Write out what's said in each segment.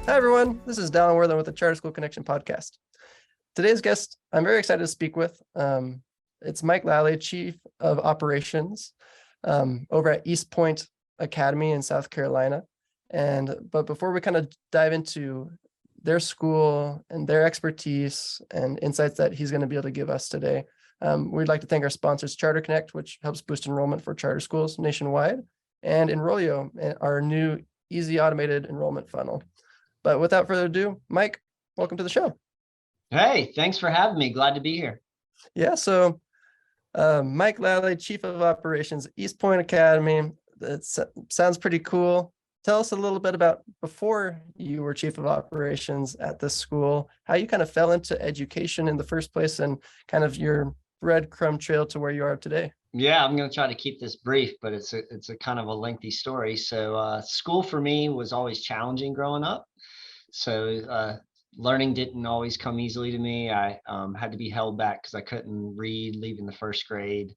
Hi, everyone. This is Dallin Worthen with the Charter School Connection podcast. Today's guest, I'm very excited to speak with. It's Mike Lally, Chief of Operations over at East Point Academy in South Carolina. But before we kind of dive into their school and their expertise and insights that he's going to be able to give us today, we'd like to thank our sponsors, Charter Connect, which helps boost enrollment for charter schools nationwide, and Enrollio, our new easy automated enrollment funnel. But without further ado, Mike, welcome to the show. Hey, thanks for having me. Glad to be here. Yeah, so Mike Lally, Chief of Operations, East Point Academy. That sounds pretty cool. Tell us a little bit about before you were Chief of Operations at this school, how you kind of fell into education in the first place and kind of your breadcrumb trail to where you are today. Yeah, I'm going to try to keep this brief, but it's a kind of a lengthy story. So school for me was always challenging growing up. So learning didn't always come easily to me. I had to be held back because I couldn't read leaving the first grade.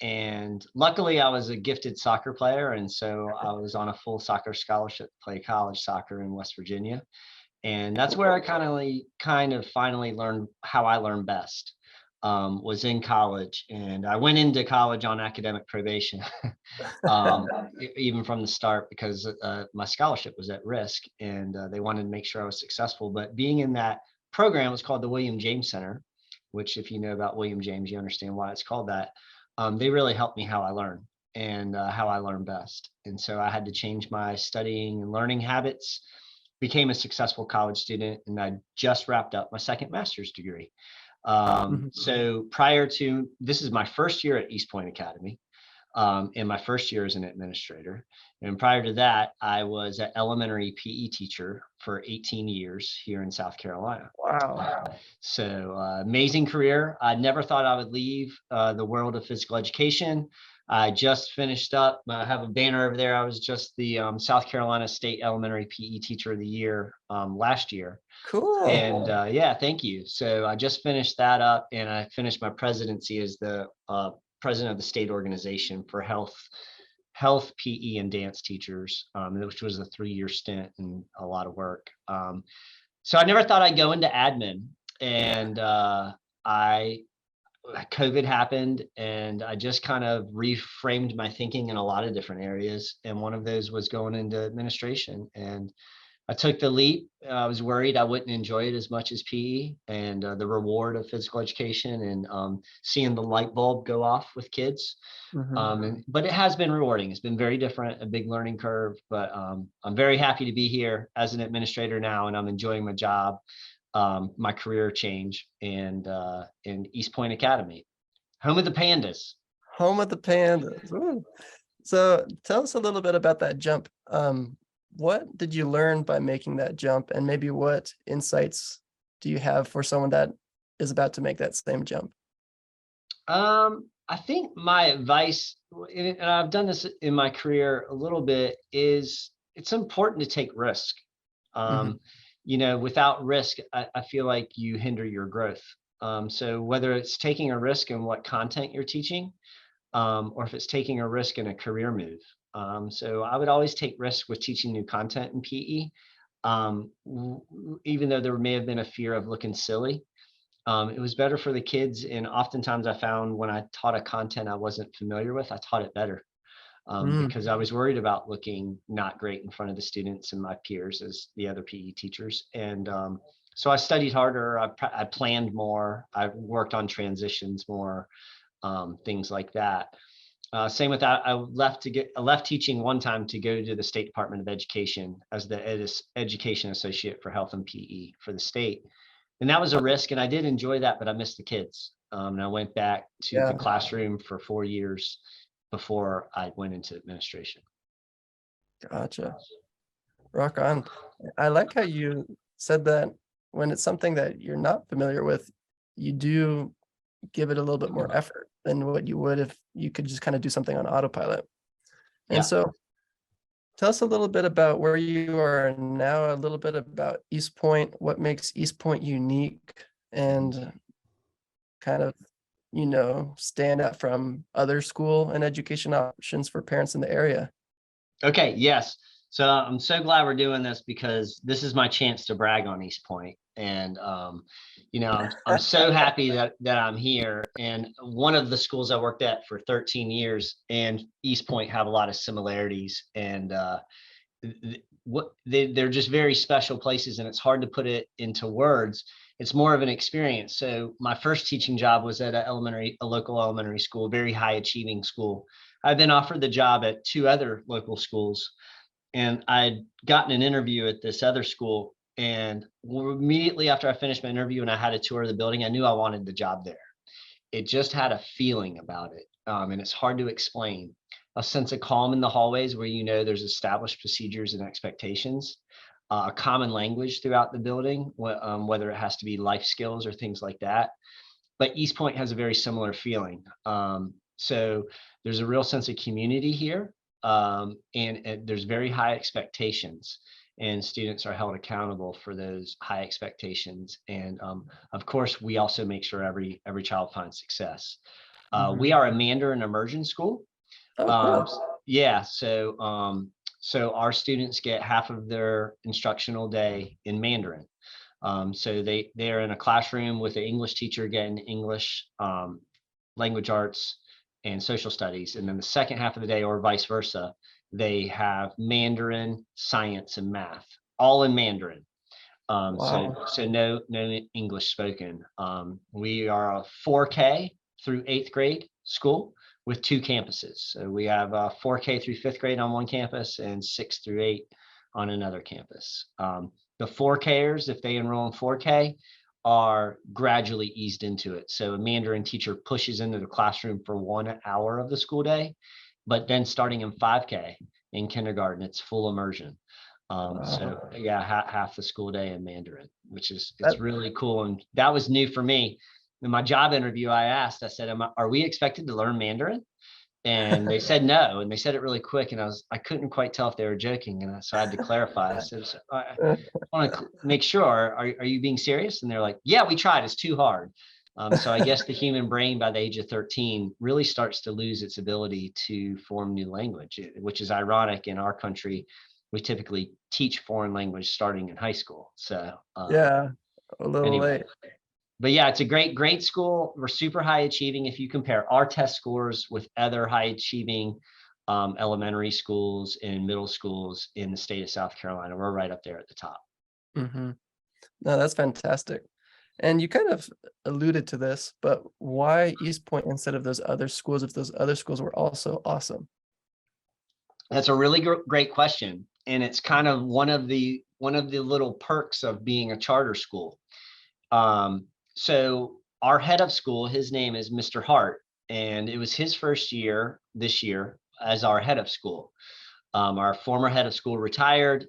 And luckily I was a gifted soccer player. And so I was on a full soccer scholarship to play college soccer in West Virginia. And that's where I kind of finally learned how I learn best. Was in college, and I went into college on academic probation, even from the start, because my scholarship was at risk, and they wanted to make sure I was successful. But being in that program was called the William James Center, which, if you know about William James, you understand why it's called that. They really helped me how I learn and how I learn best. And so I had to change my studying and learning habits, became a successful college student, and I just wrapped up my second master's degree. So prior to, this is my first year at East Point Academy, and my first year as an administrator. And prior to that, I was an elementary PE teacher for 18 years here in South Carolina. Wow. So amazing career. I never thought I would leave the world of physical education. I just finished up, I have a banner over there. I was just the South Carolina State Elementary PE Teacher of the Year last year. Cool. And yeah, thank you. So I just finished that up, and I finished my presidency as the president of the state organization for health, PE, and dance teachers, which was a 3-year stint and a lot of work. So I never thought I'd go into admin, and COVID happened, and I just kind of reframed my thinking in a lot of different areas. And one of those was going into administration. And I took the leap. I was worried I wouldn't enjoy it as much as PE and the reward of physical education, and seeing the light bulb go off with kids. But it has been rewarding. It's been very different, a big learning curve, but I'm very happy to be here as an administrator now, and I'm enjoying my job, my career change, and in East Point Academy, home of the Pandas. Home of the Pandas. Ooh. So tell us a little bit about that jump. What did you learn by making that jump, and maybe what insights do you have for someone that is about to make that same jump? I think my advice, and I've done this in my career a little bit, is it's important to take risk. Without risk, I feel like you hinder your growth. So whether it's taking a risk in what content you're teaching, or if it's taking a risk in a career move. So I would always take risks with teaching new content in PE, even though there may have been a fear of looking silly. It was better for the kids, and oftentimes I found when I taught a content I wasn't familiar with, I taught it better, because I was worried about looking not great in front of the students and my peers as the other PE teachers. And so I studied harder, I planned more, I worked on transitions more, things like that. Same with that. I left teaching one time to go to the State Department of Education as the education associate for health and PE for the state. And that was a risk, and I did enjoy that, but I missed the kids. And I went back to the classroom for 4 years before I went into administration. Gotcha. Rock on. I like how you said that when it's something that you're not familiar with, you do give it a little bit more effort than what you would if you could just kind of do something on autopilot. And so tell us a little bit about where you are now, a little bit about East Point, what makes East Point unique, and kind of, stand out from other school and education options for parents in the area. Okay, yes. So I'm so glad we're doing this because this is my chance to brag on East Point. And I'm so happy that I'm here. And one of the schools I worked at for 13 years and East Point have a lot of similarities. And they're just very special places, and it's hard to put it into words. It's more of an experience. So my first teaching job was at a local elementary school, very high achieving school. I've been offered the job at two other local schools, and I'd gotten an interview at this other school. And immediately after I finished my interview and I had a tour of the building, I knew I wanted the job there. It just had a feeling about it. And it's hard to explain. A sense of calm in the hallways where there's established procedures and expectations, a common language throughout the building, whether it has to be life skills or things like that. But East Point has a very similar feeling. So there's a real sense of community here, and there's very high expectations, and students are held accountable for those high expectations. And of course, we also make sure every child finds success. We are a Mandarin immersion school. Oh, cool. Yeah, so our students get half of their instructional day in Mandarin. So they're in a classroom with an English teacher getting English, language arts, and social studies, and then the second half of the day, or vice versa, they have Mandarin, science, and math, all in Mandarin. Wow. So no English spoken. We are a 4K through 8th grade school with two campuses. So we have 4K through 5th grade on one campus and 6 through 8 on another campus. The 4Kers, if they enroll in 4K, are gradually eased into it. So a Mandarin teacher pushes into the classroom for 1 hour of the school day, but then starting in 5K in kindergarten, it's full immersion. So yeah, half the school day in Mandarin, which is, it's really cool. And that was new for me. In my job interview, I said, are we expected to learn Mandarin? And they said no, and they said it really quick, and I couldn't quite tell if they were joking, and so I had to clarify. I said, I want to make sure, are you being serious? And they're like, yeah, we tried, it's too hard. So I guess the human brain by the age of 13 really starts to lose its ability to form new language, which is ironic. In our country, we typically teach foreign language starting in high school. So Yeah, a little anyway. late. But yeah, it's a great school. We're super high achieving. If you compare our test scores with other high achieving elementary schools and middle schools in the state of South Carolina, we're right up there at the top. No, that's fantastic. And you kind of alluded to this, but why East Point instead of those other schools if those other schools were also awesome? That's a really great question. And it's kind of one of the little perks of being a charter school. So our head of school, his name is Mr. Hart, and it was his first year this year as our head of school. Our former head of school retired.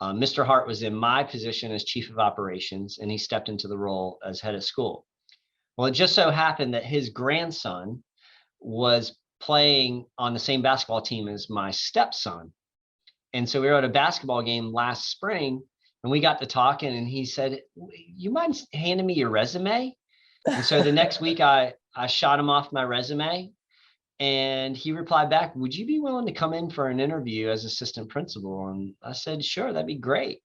Mr. Hart was in my position as chief of operations, and he stepped into the role as head of school. Well, it just so happened that his grandson was playing on the same basketball team as my stepson. And so we were at a basketball game last spring, and we got to talking, and he said, you mind handing me your resume? And so the next week I shot him off my resume, and he replied back, would you be willing to come in for an interview as assistant principal? And I said, sure, that'd be great.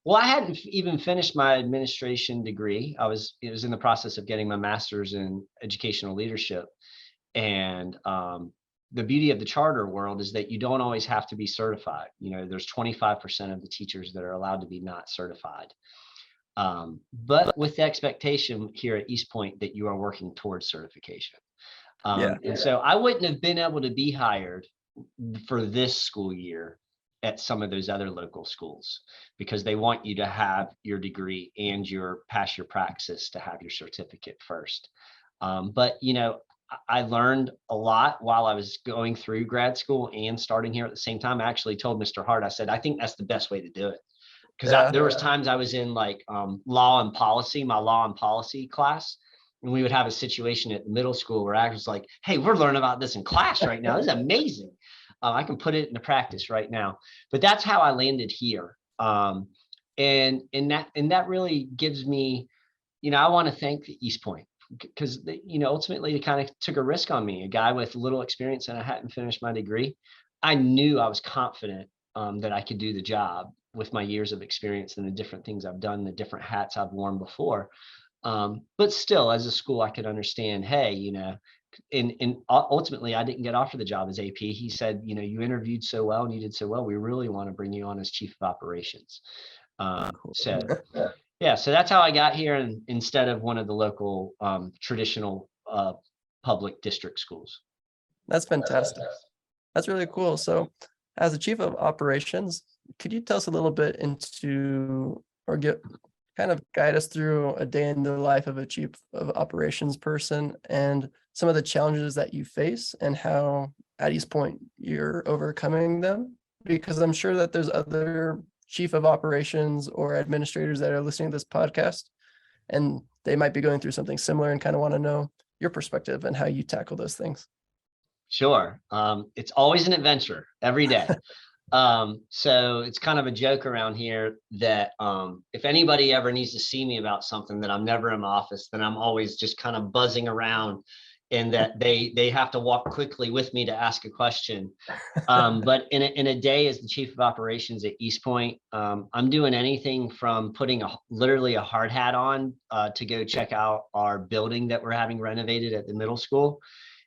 Well, I hadn't even finished my administration degree. It was in the process of getting my master's in educational leadership. And the beauty of the charter world is that you don't always have to be certified. There's 25% of the teachers that are allowed to be not certified. But with the expectation here at East Point that you are working towards certification. And so I wouldn't have been able to be hired for this school year at some of those other local schools because they want you to have your degree and pass your praxis to have your certificate first. But I learned a lot while I was going through grad school and starting here at the same time. I actually told Mr. Hart, I said, I think that's the best way to do it. Because there was times I was in like law and policy, my law and policy class, and we would have a situation at the middle school where I was like, hey, we're learning about this in class right now. This is amazing. I can put it into practice right now. But that's how I landed here. And that really gives me, I want to thank East Point because, ultimately they kind of took a risk on me, a guy with little experience, and I hadn't finished my degree. I knew I was confident that I could do the job with my years of experience and the different things I've done, the different hats I've worn before. But still, as a school, I could understand, hey, and ultimately, I didn't get offered the job as AP. He said, you interviewed so well and you did so well. We really want to bring you on as chief of operations. Cool. So yeah, so that's how I got here, and instead of one of the local traditional public district schools. That's fantastic. That's really cool. So as a chief of operations, could you tell us a little bit into, or kind of guide us through a day in the life of a chief of operations person and some of the challenges that you face and how at East Point you're overcoming them? Because I'm sure that there's other chief of operations or administrators that are listening to this podcast, and they might be going through something similar and kind of want to know your perspective and how you tackle those things. Sure. It's always an adventure every day. So it's kind of a joke around here that if anybody ever needs to see me about something, that I'm never in my office, then I'm always just kind of buzzing around, and that they have to walk quickly with me to ask a question. But in a day as the chief of operations at East Point, I'm doing anything from putting literally a hard hat on to go check out our building that we're having renovated at the middle school.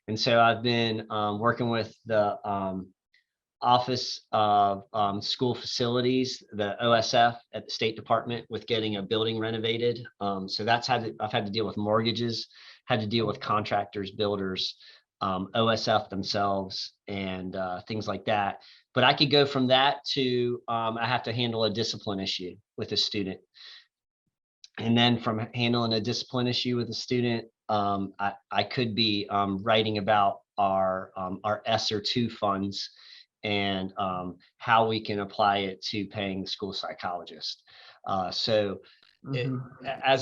And so I've been working with the Office of School Facilities, the OSF at the State Department, with getting a building renovated. So I've had to deal with mortgages, had to deal with contractors, builders, OSF themselves, and things like that. But I could go from that to I have to handle a discipline issue with a student. And then from handling a discipline issue with a student, I could be writing about our ESSER 2 funds and how we can apply it to paying the school psychologist. As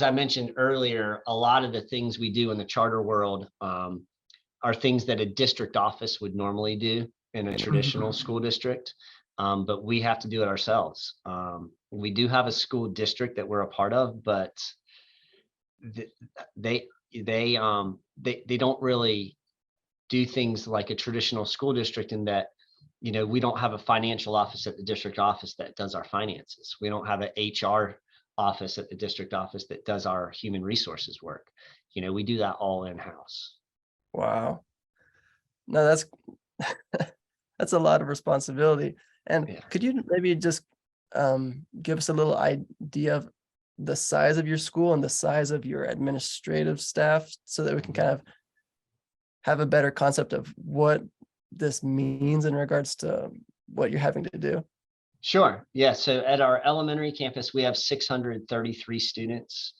I mentioned earlier, a lot of the things we do in the charter world are things that a district office would normally do in a traditional school district, but we have to do it ourselves. We do have a school district that we're a part of, but they don't really do things like a traditional school district, in that we don't have a financial office at the district office that does our finances. We don't have an HR office at the district office that does our human resources work. We do that all in-house. Wow. No, that's a lot of responsibility. And could you maybe just give us a little idea of the size of your school and the size of your administrative staff, so that we can kind of have a better concept of what this means in regards to what you're having to do? Sure. Yeah. So at our elementary campus, we have 633 students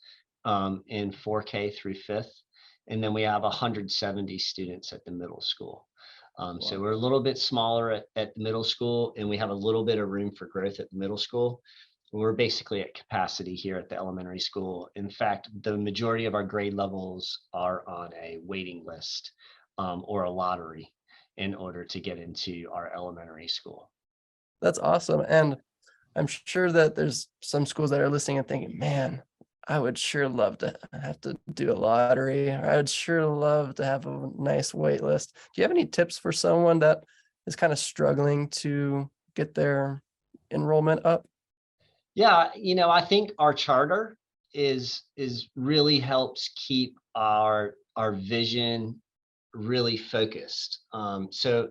in 4K through 5th. And then we have 170 students at the middle school. So we're a little bit smaller at the middle school, and we have a little bit of room for growth at the middle school. We're basically at capacity here at the elementary school. In fact, the majority of our grade levels are on a waiting list or a lottery in order to get into our elementary school. That's awesome. And I'm sure that there's some schools that are listening and thinking, man, I would sure love to have to do a lottery. Or I would sure love to have a nice wait list. Do you have any tips for someone that is kind of struggling to get their enrollment up? Yeah, I think our charter is really helps keep our vision really focused. So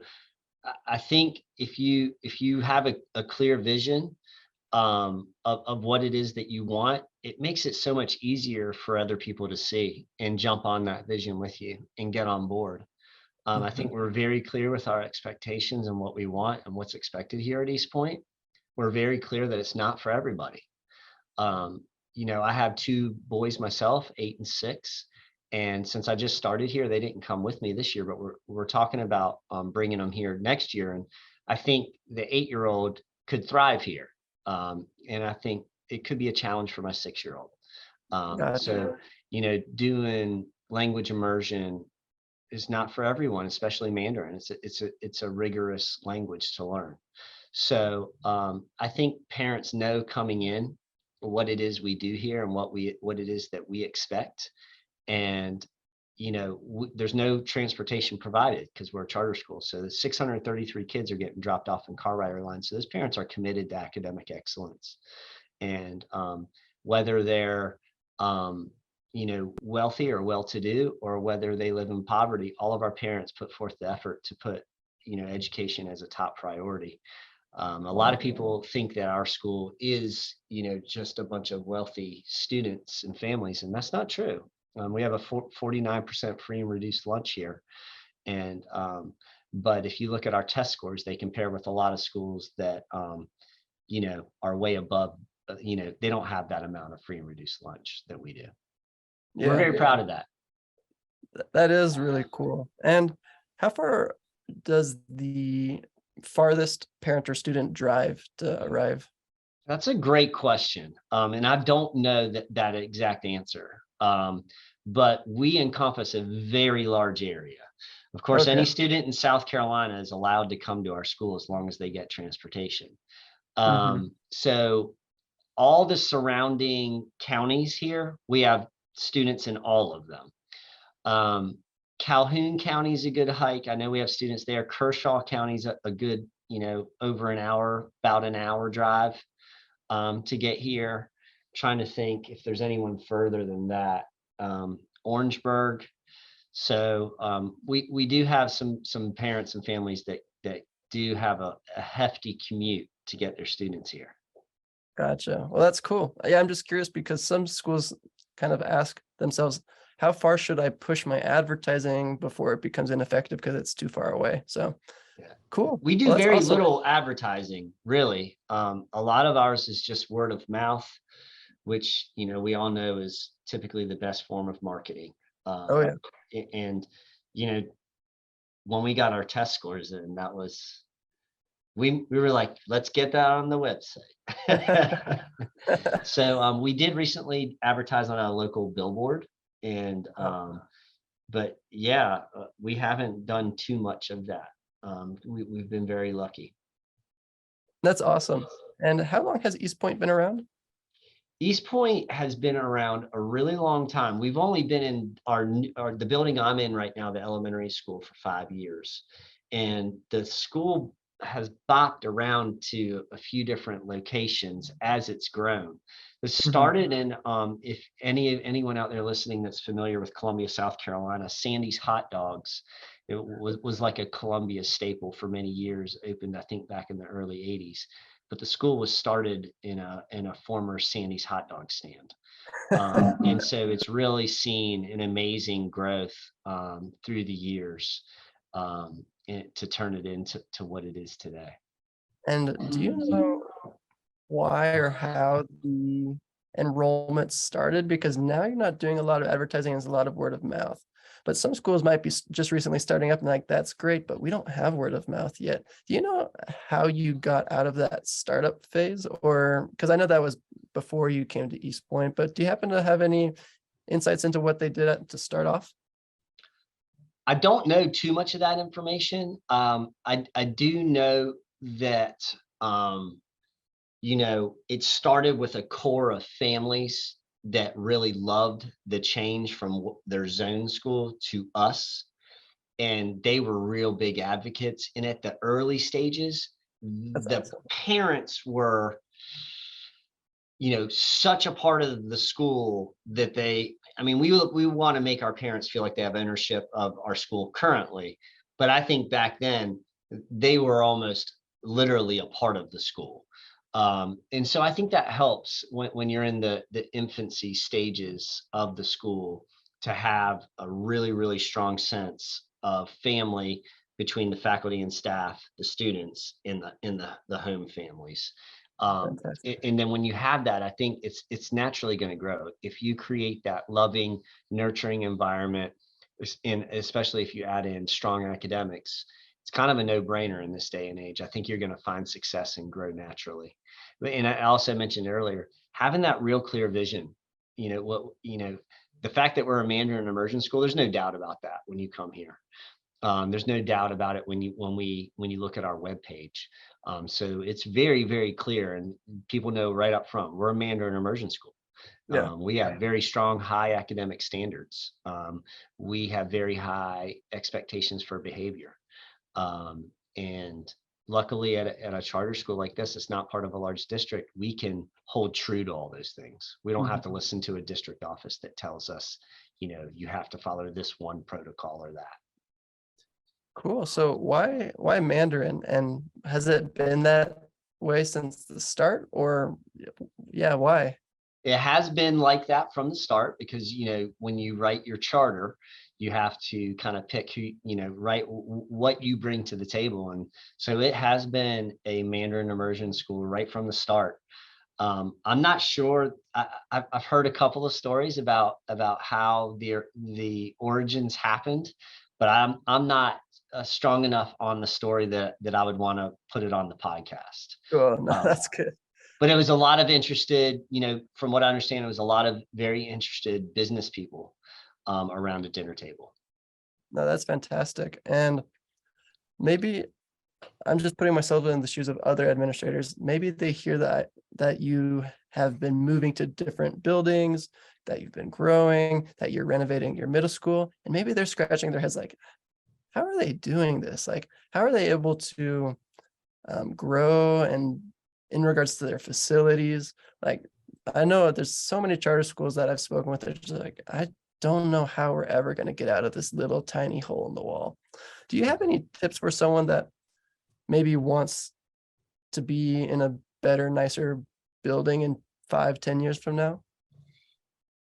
I think if you have a clear vision of what it is that you want, it makes it so much easier for other people to see and jump on that vision with you and get on board. I think we're very clear with our expectations and what we want and what's expected here at East Point. We're very clear that it's not for everybody. I have 2 boys myself, 8 and 6. And since I just started here, they didn't come with me this year, but we're talking about bringing them here next year. And I think the 8-year-old could thrive here. And I think it could be a challenge for my 6-year-old. So, doing language immersion is not for everyone, especially Mandarin. It's a rigorous language to learn. So I think parents know coming in what it is we do here and what it is that we expect. And there's no transportation provided because we're a charter school. So the 633 kids are getting dropped off in car rider lines. So those parents are committed to academic excellence. And whether they're, wealthy or well-to-do, or whether they live in poverty, all of our parents put forth the effort to put, education as a top priority. A lot of people think that our school is, just a bunch of wealthy students and families, and that's not true. We have a 49% free and reduced lunch here. And, but if you look at our test scores, they compare with a lot of schools that, are way above, they don't have that amount of free and reduced lunch that we do. We're very proud of that. That is really cool. And how far does the farthest parent or student drive to arrive? That's a great question. And I don't know that exact answer. But we encompass a very large area. Of course, any student in South Carolina is allowed to come to our school as long as they get transportation. So all the surrounding counties here, we have students in all of them. Calhoun County is a good hike. I know we have students there. Kershaw County is a good, over an hour, about an hour drive to get here. Trying to think if there's anyone further than that. Orangeburg. So we do have some parents and families that do have a hefty commute to get their students here. Gotcha. Well, that's cool. Yeah, I'm just curious because some schools kind of ask themselves, how far should I push my advertising before it becomes ineffective because it's too far away? So yeah, cool. We do very little advertising, really. A lot of ours is just word of mouth, which, we all know is typically the best form of marketing. And, when we got our test scores in, that was, we were like, let's get that on the website. So we did recently advertise on a local billboard, and but yeah, we haven't done too much of that. We've been very lucky. That's awesome. And how long has East Point been around? East Point has been around a really long time. We've only been in the building I'm in right now, the elementary school, for 5 years. And the school has bopped around to a few different locations as it's grown. It started in, if anyone out there listening that's familiar with Columbia, South Carolina, Sandy's Hot Dogs, it was like a Columbia staple for many years, opened, I think, back in the early 80s. But the school was started in a former Sandy's hot dog stand. And so it's really seen an amazing growth through the years to turn it into what it is today. And do you know why or how the enrollment started? Because now you're not doing a lot of advertising, it's a lot of word of mouth. But some schools might be just recently starting up and like, that's great, but we don't have word of mouth yet. Do you know how you got out of that startup phase? Or, because I know that was before you came to East Point, but do you happen to have any insights into what they did to start off? I don't know too much of that information. I do know that, it started with a core of families that really loved the change from their zone school to us. And they were real big advocates. And at the early stages, the parents were, such a part of the school that we want to make our parents feel like they have ownership of our school currently. But I think back then they were almost literally a part of the school. And so I think that helps when you're in the infancy stages of the school to have a really, really strong sense of family between the faculty and staff, the students, and the home families. And then when you have that, I think it's naturally going to grow. If you create that loving, nurturing environment, and especially if you add in strong academics, it's kind of a no-brainer in this day and age. I think you're going to find success and grow naturally. And I also mentioned earlier, having that real clear vision, the fact that we're a Mandarin immersion school, there's no doubt about that when you come here. There's no doubt about it when you look at our webpage. So it's very, very clear, and people know right up front, we're a Mandarin immersion school. Yeah. We have very strong, high academic standards. We have very high expectations for behavior. And luckily at a charter school like this, it's not part of a large district. We can hold true to all those things. We don't have to listen to a district office that tells us, you have to follow this one protocol or that. Cool. So why Mandarin? And has it been that way since the start? Or yeah, why? It has been like that from the start because, when you write your charter, you have to kind of pick who, write what you bring to the table. And so it has been a Mandarin immersion school right from the start. I'm not sure. I've heard a couple of stories about how the origins happened, but I'm not strong enough on the story that I would want to put it on the podcast. Oh, no, Um, that's good. but it was a lot of interested, from what I understand, it was a lot of very interested business people around a dinner table. No, that's fantastic. And maybe I'm just putting myself in the shoes of other administrators. Maybe they hear that you have been moving to different buildings, that you've been growing, that you're renovating your middle school, and maybe they're scratching their heads like, how are they doing this? Like, how are they able to grow and in regards to their facilities? Like, I know there's so many charter schools that I've spoken with. They're just like, I don't know how we're ever going to get out of this little tiny hole in the wall. Do you have any tips for someone that maybe wants to be in a better, nicer building in 5-10 years from now?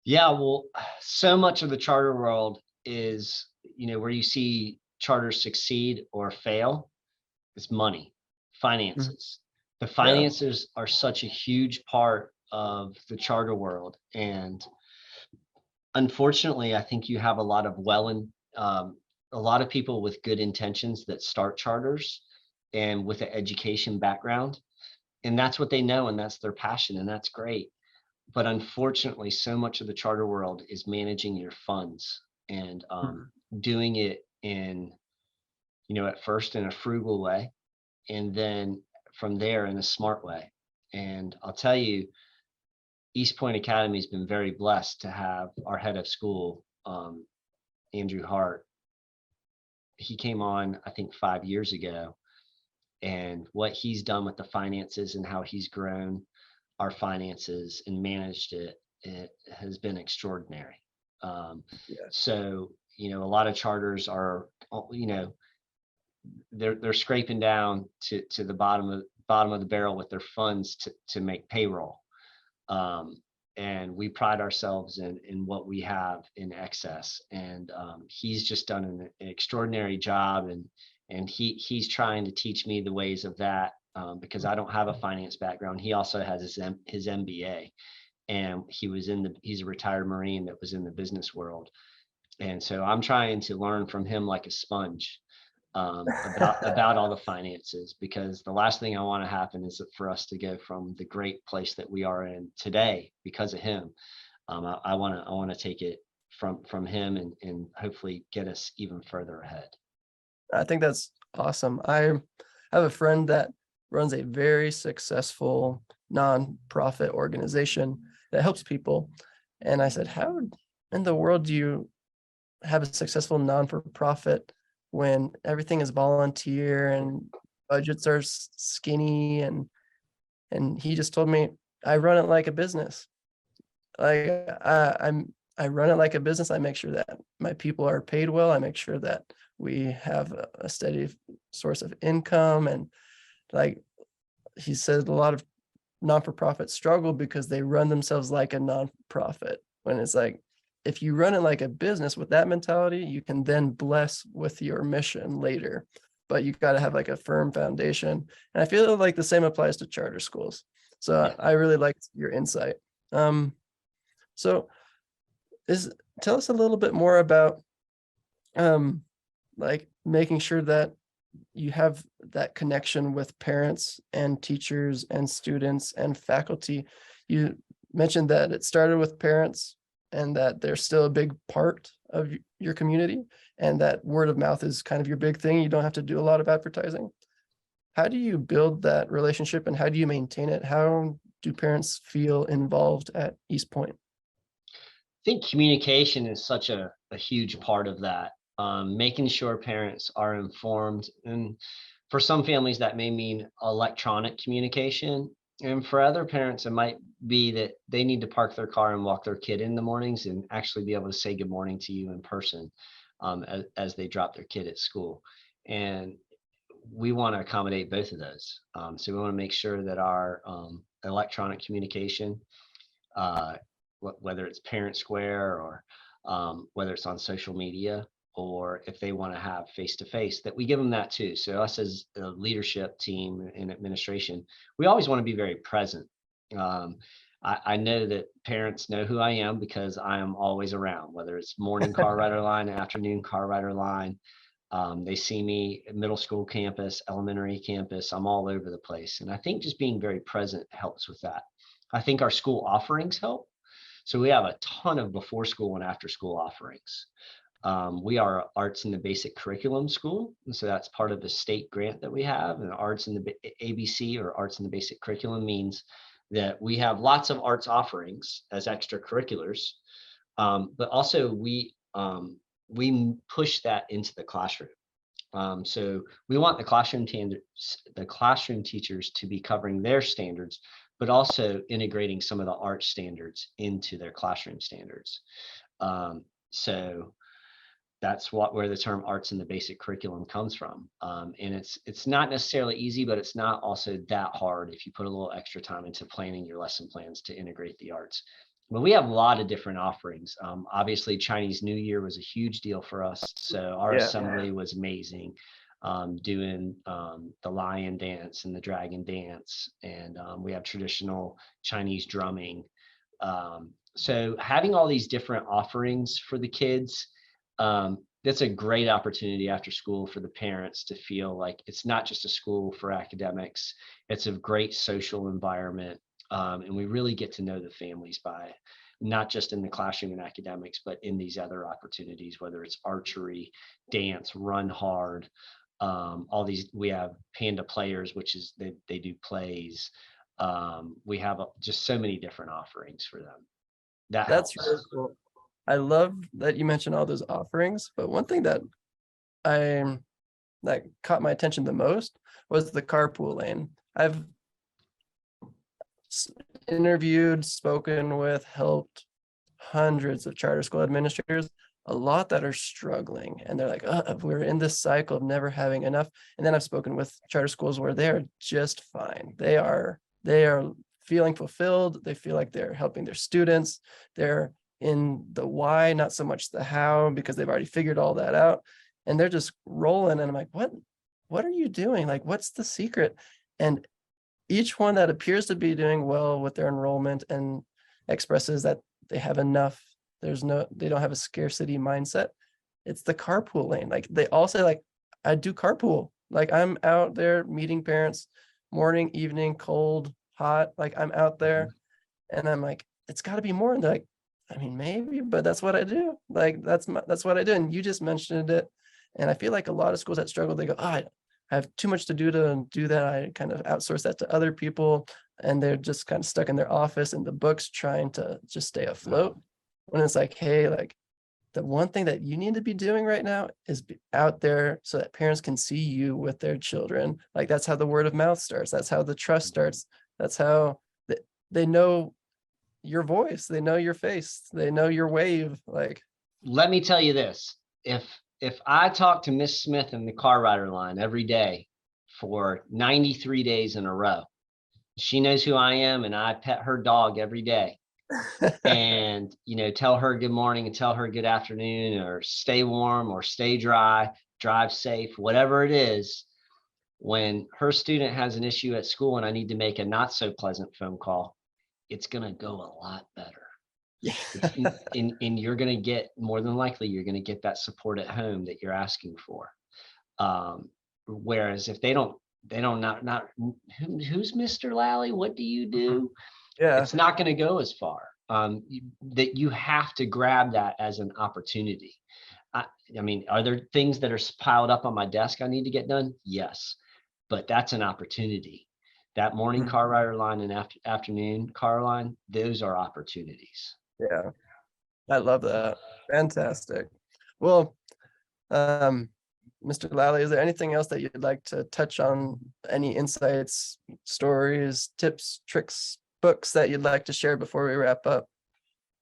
Yeah, well, so much of the charter world is, where you see charters succeed or fail, is money, finances. The Yeah. finances are such a huge part of the charter world. And unfortunately, I think you have a lot of a lot of people with good intentions that start charters and with an education background. And that's what they know and that's their passion, and that's great. But unfortunately, so much of the charter world is managing your funds and doing it in, at first in a frugal way, and then from there in a smart way. And I'll tell you, East Point Academy has been very blessed to have our head of school, Andrew Hart. He came on, I think, 5 years ago, and what he's done with the finances and how he's grown our finances and managed it has been extraordinary. Yeah. So, a lot of charters are, they're scraping down to the bottom of the barrel with their funds to make payroll. And we pride ourselves in what we have in excess. And he's just done an extraordinary job, and he's trying to teach me the ways of that, because I don't have a finance background. He also has his MBA, and he's a retired Marine that was in the business world. And so I'm trying to learn from him like a sponge, about all the finances, because the last thing I want to happen is for us to go from the great place that we are in today because of him. I want to take it from him and hopefully get us even further ahead. I think that's awesome. I have a friend that runs a very successful nonprofit organization that helps people. And I said, how in the world do you have a successful non-for-profit when everything is volunteer and budgets are skinny? And he just told me, I run it like a business. Like I run it like a business. I make sure that my people are paid well. I make sure that we have a steady source of income. And like he said, a lot of non-for-profits struggle because they run themselves like a non-profit, when it's like, if you run it like a business with that mentality, you can then bless with your mission later, but you've got to have like a firm foundation. And I feel like the same applies to charter schools. So Yeah. I really liked your insight. So tell us a little bit more about like making sure that you have that connection with parents and teachers and students and faculty. You mentioned that it started with parents and that they're still a big part of your community, and that word of mouth is kind of your big thing. You don't have to do a lot of advertising. How do you build that relationship and how do you maintain it? How do parents feel involved at East Point? I think communication is such a huge part of that. Making sure parents are informed. And for some families, that may mean electronic communication. And for other parents, it might be that they need to park their car and walk their kid in the mornings and actually be able to say good morning to you in person as they drop their kid at school. And we want to accommodate both of those. So we want to make sure that our electronic communication, whether it's Parent Square or whether it's on social media, or if they want to have face-to-face, that we give them that too. So us as a leadership team and administration, we always want to be very present. I know that parents know who I am because I am always around, whether it's morning car rider line, afternoon car rider line. They see me at middle school campus, elementary campus. I'm all over the place. And I think just being very present helps with that. I think our school offerings help. So we have a ton of before school and after school offerings. We are arts in the basic curriculum school. And so that's part of the state grant that we have. And arts in the ABC, or arts in the basic curriculum, means that we have lots of arts offerings as extracurriculars. But also we push that into the classroom. So we want the classroom teachers to be covering their standards, but also integrating some of the art standards into their classroom standards. So that's where the term arts in the basic curriculum comes from. And it's not necessarily easy, but it's not also that hard if you put a little extra time into planning your lesson plans to integrate the arts. But we have a lot of different offerings. Obviously, Chinese New Year was a huge deal for us. So our assembly was amazing, doing the lion dance and the dragon dance. And we have traditional Chinese drumming. So having all these different offerings for the kids, that's a great opportunity after school for the parents to feel like it's not just a school for academics. It's a great social environment. And we really get to know the families by not just in the classroom and academics, but in these other opportunities, whether it's archery, dance, run hard, all these. We have Panda Players, which is they do plays. We have just so many different offerings for them. That's really cool. I love that you mentioned all those offerings, but one thing that caught my attention the most was the carpool lane. I've interviewed, spoken with, helped hundreds of charter school administrators, a lot that are struggling, and they're like, we're in this cycle of never having enough. And then I've spoken with charter schools where they're just fine. They are feeling fulfilled. They feel like they're helping their students. They're in the why, not so much the how, because they've already figured all that out, and they're just rolling. And I'm like, what are you doing? Like, what's the secret? And each one that appears to be doing well with their enrollment and expresses that they have enough, they don't have a scarcity mindset. It's the carpool lane. Like, they all say, like, I do carpool. Like, I'm out there meeting parents morning, evening, cold, hot. Like, I'm out there, and I'm like, it's got to be more. And they're like, I mean, maybe, but that's what I do. Like, that's what I do. And you just mentioned it. And I feel like a lot of schools that struggle, they go, I have too much to do that. I kind of outsource that to other people. And they're just kind of stuck in their office and the books trying to just stay afloat. When it's like, hey, like, the one thing that you need to be doing right now is be out there so that parents can see you with their children. Like, that's how the word of mouth starts. That's how the trust starts. That's how they know your voice, they know your face, they know your wave. Like, let me tell you this, if I talk to Miss Smith in the car rider line every day for 93 days in a row, she knows who I am, and I pet her dog every day and tell her good morning and tell her good afternoon, or stay warm or stay dry, drive safe, whatever it is. When her student has an issue at school and I need to make a not so pleasant phone call, it's going to go a lot better. yeah. And you're going to get, more than likely, you're going to get that support at home that you're asking for. Whereas if they don't not who's Mr. Lally? What do you do? Yeah. It's not going to go as far. That you have to grab that as an opportunity. I mean, are there things that are piled up on my desk I need to get done? Yes, but that's an opportunity that morning Mhm. car rider line and afternoon car line, those are opportunities. Yeah, I love that. Fantastic. Well, um, Mr. Lally, is there anything else that you'd like to touch on? Any insights, stories, tips, tricks, books that you'd like to share before we wrap up?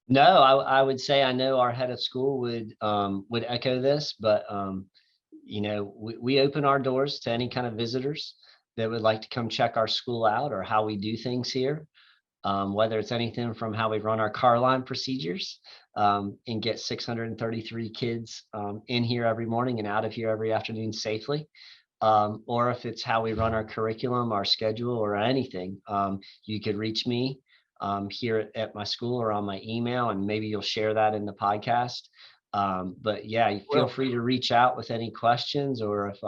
No, I would say I know our head of school would echo this, but we open our doors to any kind of visitors that would like to come check our school out or how we do things here. Whether it's anything from how we run our car line procedures and get 633 kids in here every morning and out of here every afternoon safely, or if it's how we run our curriculum, our schedule, or anything, you could reach me here at my school or on my email, and maybe you'll share that in the podcast. But yeah, you feel Well, free to reach out with any questions, or if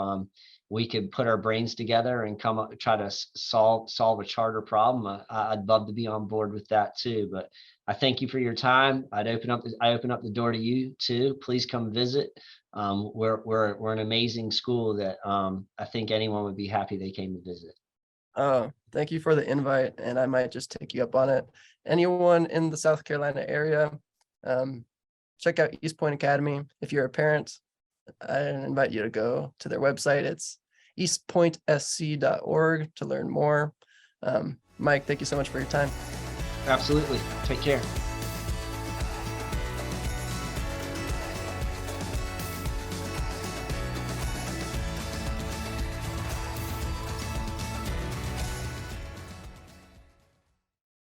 we could put our brains together and come up try to solve a charter problem. I'd love to be on board with that too. But I thank you for your time. I open up the door to you too. Please come visit. We're an amazing school that I think anyone would be happy they came to visit. oh, thank you for the invite, and I might just take you up on it. Anyone in the South Carolina area, um, check out East Point Academy. If you're a parent, I invite you to go to their website. It's eastpointsc.org to learn more. Mike, thank you so much for your time. Absolutely. Take care.